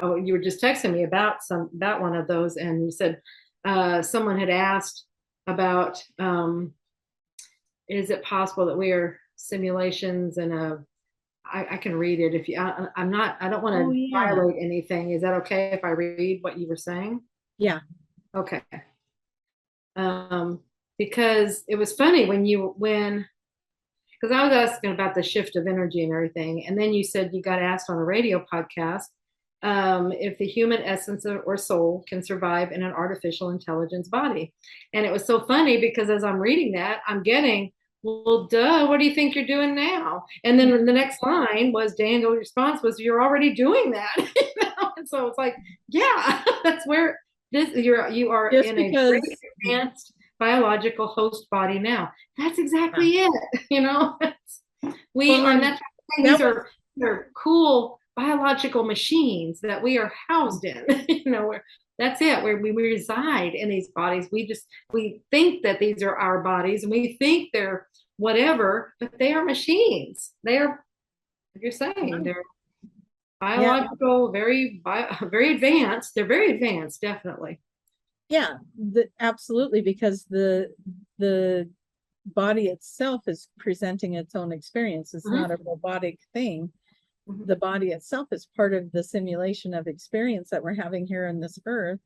you were just texting me about one of those, and you said someone had asked about is it possible that we are simulations and I can read it if you. I'm not. I don't want Oh to yeah. violate anything. Is that okay if I read what you were saying? Yeah. Okay. Um, because it was funny when because I was asking about the shift of energy and everything, and then you said you got asked on a radio podcast if the human essence or soul can survive in an artificial intelligence body. And it was so funny because as I'm reading that, I'm getting, well, duh, what do you think you're doing now? And then the nenext line was Daniel's response was, you're already doing that. And so it's like, yeah, that's where you are Just in a very because, advanced biological host body now. That's yeah. exactly it. You know, we Well, are, and and that's that was, they're cool biological machines that we are housed in. You know, that's it. Where we reside in these bodies. We think that these are our bodies, and we think they're whatever, but they are machines. They are, like you're saying, they're yeah, biological, very advanced. They're very advanced, definitely. yeah, absolutely, because the body itself is presenting its own experience. It's not Mhm. a robotic thing. Mhm. The body itself is part of the simulation of experience that we're having here on this earth.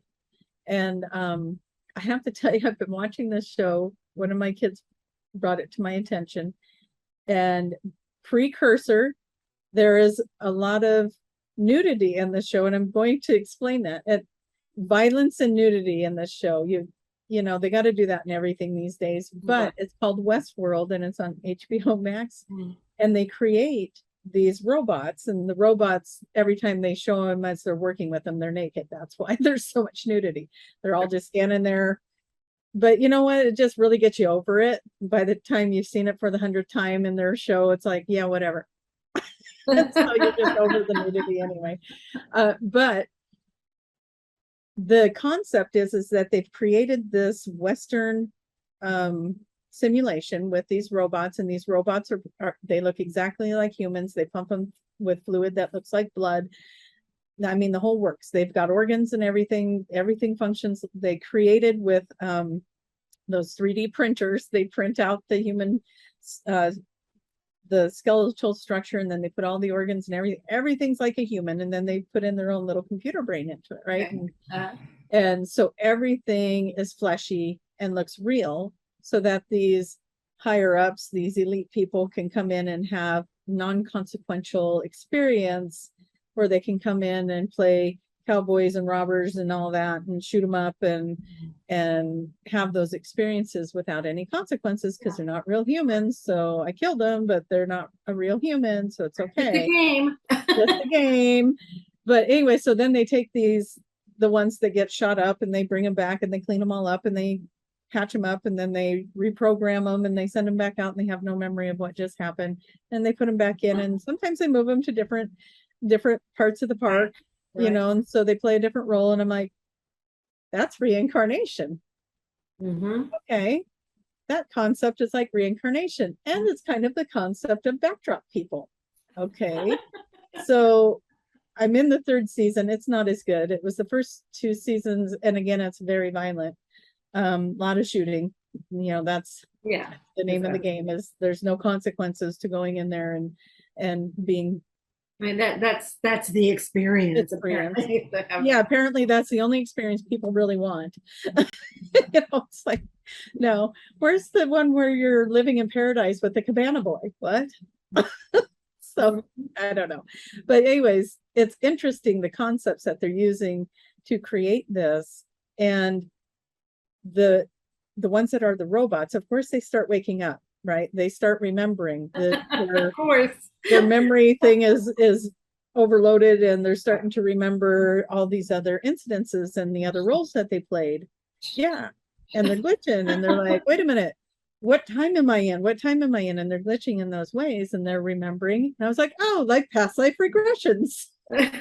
And I have to tell you, I've been watching this show. One of my kids brought it to my attention, and precursor, there is a lot of nudity in the show, and I'm going to explain that. Violence and nudity in this show. You know, they got to do that in everything these days. Yeah. But it's called Westworld, and it's on HBO Max. Mhm. And they create these robots, and the robots, every time they show them as they're working with them, they're naked. That's why there's so much nudity. They're all just standing there. But you know what? It just really gets you over it. By the time you've seen it for the 100th time in their show, it's like, yeah, whatever. And so you're just over the nudity anyway. But the concept is that they've created this Western simulation with these robots, and these robots are they look exactly like humans. They pump them with fluid that looks like blood. I mean, the whole works. They've got organs and everything. Everything functions. They created with those 3D printers. They print out the human uh, the skeletal structure, and then they put all the organs and everything's like a human, and then they put in their own little computer brain into it, right? Okay. And so everything is fleshy and looks real, so that these higher ups, these elite people, can come in and have non-consequential experience where they can come in and play cowboys and robbers and all that and shoot them up and have those experiences without any consequences because they're not real humans. So I killed them, but they're not a real human, so it's It's a okay. game. Just a game. But anyway, so then they take the ones that get shot up, and they bring them back, and they clean them all up, and they patch them up, and then they reprogram them, and they send them back out, and they have no memory of what just happened, and they put them back in, and sometimes they move them to different parts of the park, you Right. know, and so they play a different role. And I'm like, that's reincarnation. Mm-hmm. Okay, that concept is like reincarnation, and it's kind of the concept of backdrop people. Okay, so I'm in the third season. It's not as good. It was the first two seasons, and again, it's very violent. A lot of shooting. You know, that's Yeah. the name of the Exactly. game. Is there's no consequences to going in there and being I mean that's the experience experienced. apparently. To have Yeah, that. apparently that's the only experience people really want. It's like, no, where's the one where you're living in paradise with the cabana boy? What? So I don't know. But anyways, it's interesting the concepts that they're using to create this. And the the ones that are the robots, of course, they start waking up, right? They start remembering that Of course. their memory thing is overloaded, and they're starting to remember all these other incidences and the other roles that they played. Yeah. And they're glitching, and they're like, wait a minute, what time am I in? What time am I in? And they're glitching in those ways, and they're remembering. And I was like, oh, like past life regressions. I'm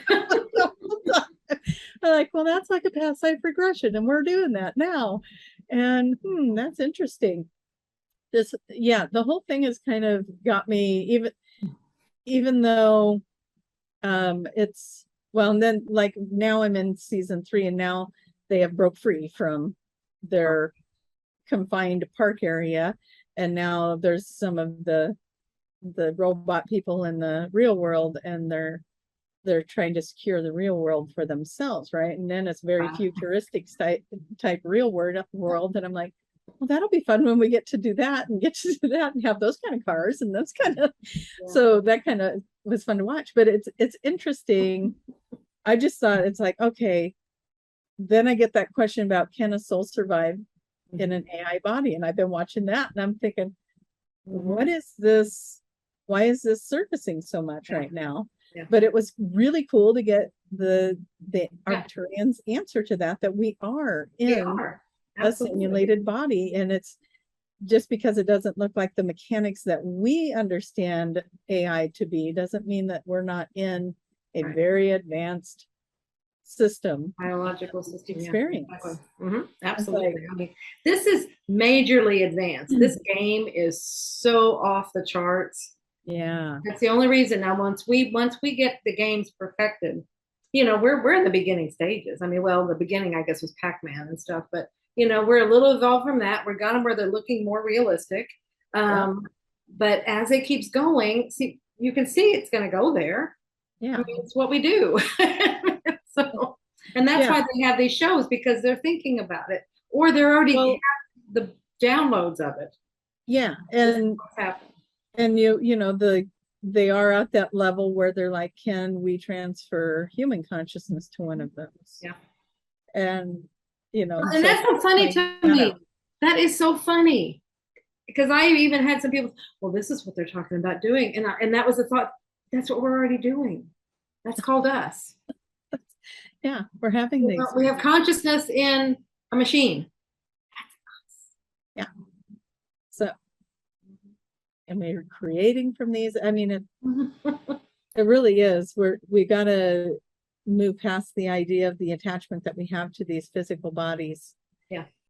like, well, that's like a past life regression, and we're doing that now. And that's interesting. This, yeah, the whole thing has kind of got me, even though it's Well, and then like now I'm in season 3 and now they have broke free from their confined park area. And now there's some of the robot people in the real world, and they're trying to secure the real world for themselves, right? And then it's very Wow. futuristic type real world. And I'm like, well, that'll be fun when we get to do that and get to do that and have those kind of cars and those kind of so that kind of was fun to watch. But it's interesting. I just thought it's like, okay, then I get that question about can a soul survive in an AI body? And I've been watching that and I'm thinking, what is this? Why is this surfacing so much right now? Yeah. But it was really cool to get the Arcturians answer to that we are in a simulated body. And it's just because it doesn't look like the mechanics that we understand AI to be doesn't mean that we're not in a very advanced system, biological system experience. Yeah, exactly. Absolutely. I mean, this is majorly advanced. This game is so off the charts. Yeah, that's the only reason. Now once we get the games perfected, you know, we're in the beginning stages. I mean, well, the beginning I guess was Pac-Man and stuff, but you know, we're a little evolved from that. We got them where they're looking more realistic. But as it keeps going, see, you can see it's going to go there. Yeah, I mean, it's what we do. So, and that's why they have these shows, because they're thinking about it, or they're already have the downloads of it. Yeah, and you know they are at that level where they're like, can we transfer human consciousness to one of those? Yeah, and you know, and that's so funny to me. That is so funny, because I even had some people, well, this is what they're talking about doing, and that was the thought. That's what we're already doing. That's called us. Yeah, we're having these. We have consciousness in a machine. Yeah. So, and we're creating from these. I mean, it really is. We gotta move past the idea of the attachment that we have to these physical bodies. Yeah.